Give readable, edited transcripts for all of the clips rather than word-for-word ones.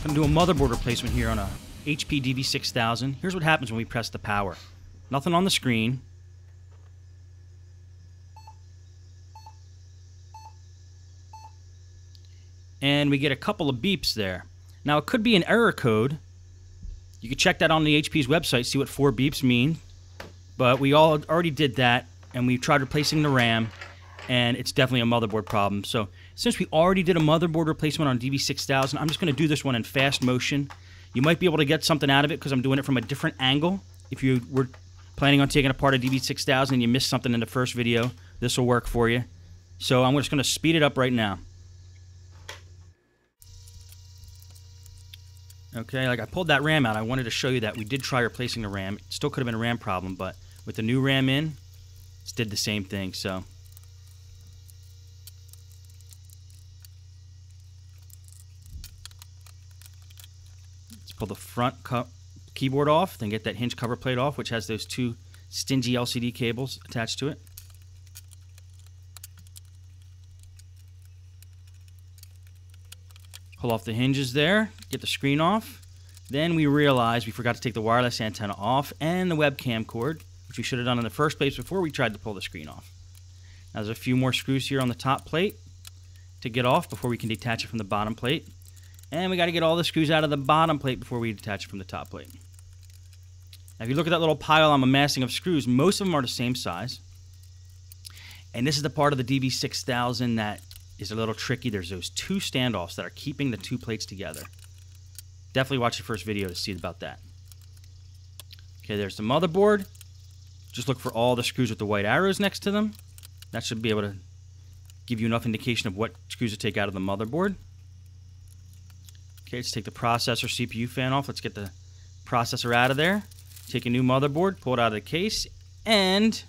I'm going to do a motherboard replacement here on a HP DV6000. Here's what happens when we press the power. Nothing on the screen. And we get a couple of beeps there. Now, it could be an error code. You can check that on the HP's website, see what 4 beeps mean. But we already did that, and we tried replacing the RAM, and it's definitely a motherboard problem. So since we already did a motherboard replacement on DV6000, I'm just going to do this one in fast motion. You might be able to get something out of it because I'm doing it from a different angle. If you were planning on taking apart a DV6000 and you missed something in the first video, this will work for you. So I'm just going to speed it up right now. Okay, like I pulled that RAM out. I wanted to show you that we did try replacing the RAM. It still could have been a RAM problem, but with the new RAM in, it did the same thing, so. Let's pull the front keyboard off, then get that hinge cover plate off, which has those 2 stingy LCD cables attached to it. Pull off the hinges there, get the screen off. Then we realize we forgot to take the wireless antenna off and the webcam cord, which we should have done in the first place before we tried to pull the screen off. Now there's a few more screws here on the top plate to get off before we can detach it from the bottom plate. And we got to get all the screws out of the bottom plate before we detach it from the top plate. Now if you look at that little pile I'm amassing of screws, most of them are the same size. And this is the part of the DV6000 that is a little tricky. There's those 2 standoffs that are keeping the 2 plates together. Definitely watch the first video to see about that. Okay, there's the motherboard. Just look for all the screws with the white arrows next to them. That should be able to give you enough indication of what screws to take out of the motherboard. Okay, let's take the processor CPU fan off. Let's get the processor out of there. Take a new motherboard, pull it out of the case, and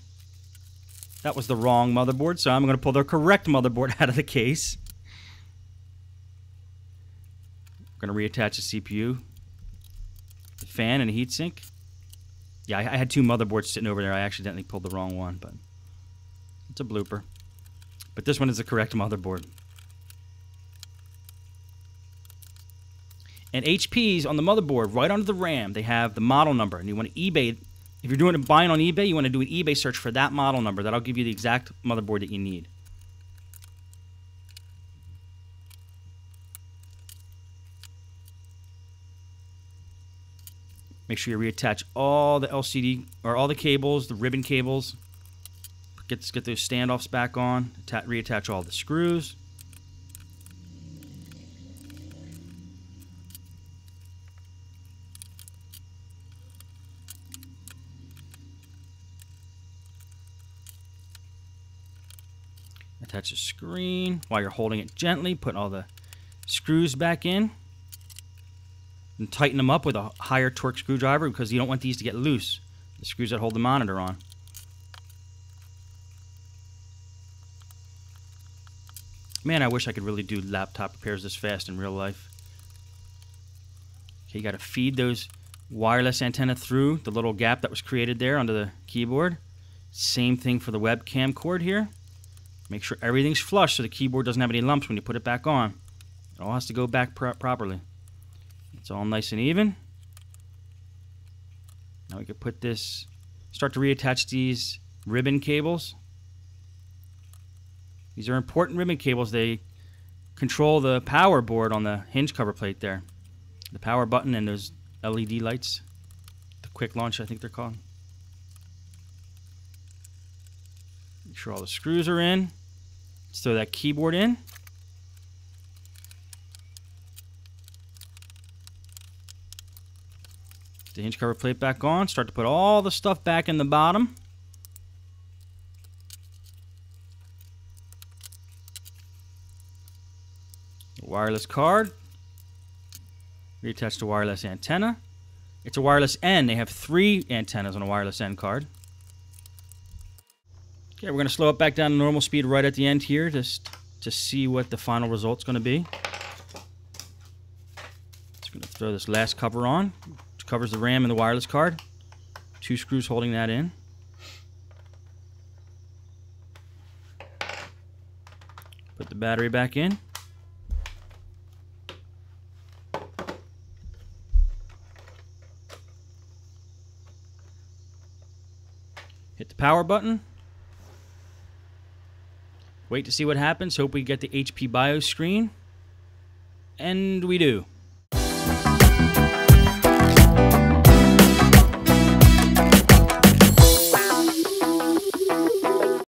that was the wrong motherboard, so I'm going to pull the correct motherboard out of the case. I'm going to reattach the CPU, the fan, and the heatsink. Yeah, I had 2 motherboards sitting over there. I accidentally pulled the wrong one, but it's a blooper. But this one is the correct motherboard. And HP's on the motherboard, right under the RAM, they have the model number, and you want to eBay. If you're doing a buying on eBay, you want to do an eBay search for that model number. That'll give you the exact motherboard that you need. Make sure you reattach all the LCD or all the cables, the ribbon cables. Get those standoffs back on. Reattach all the screws. Attach the screen while you're holding it gently. Put all the screws back in. And tighten them up with a higher torque screwdriver because you don't want these to get loose. The screws that hold the monitor on. Man, I wish I could really do laptop repairs this fast in real life. Okay, you got to feed those wireless antenna through the little gap that was created there under the keyboard. Same thing for the webcam cord here. Make sure everything's flush so the keyboard doesn't have any lumps when you put it back on. It all has to go back properly. It's all nice and even. Now we can put this, start to reattach these ribbon cables. These are important ribbon cables. They control the power board on the hinge cover plate there. The power button and those LED lights. The quick launch, I think they're called. Make sure all the screws are in. Let's throw that keyboard in. The hinge cover plate back on. Start to put all the stuff back in the bottom. The wireless card. Reattach the wireless antenna. It's a wireless N. They have 3 antennas on a wireless N card. Okay, we're going to slow it back down to normal speed right at the end here just to see what the final result's going to be. Just going to throw this last cover on. Covers the RAM and the wireless card. 2 screws holding that in. Put the battery back in. Hit the power button. Wait to see what happens. Hope we get the HP BIOS screen. And we do.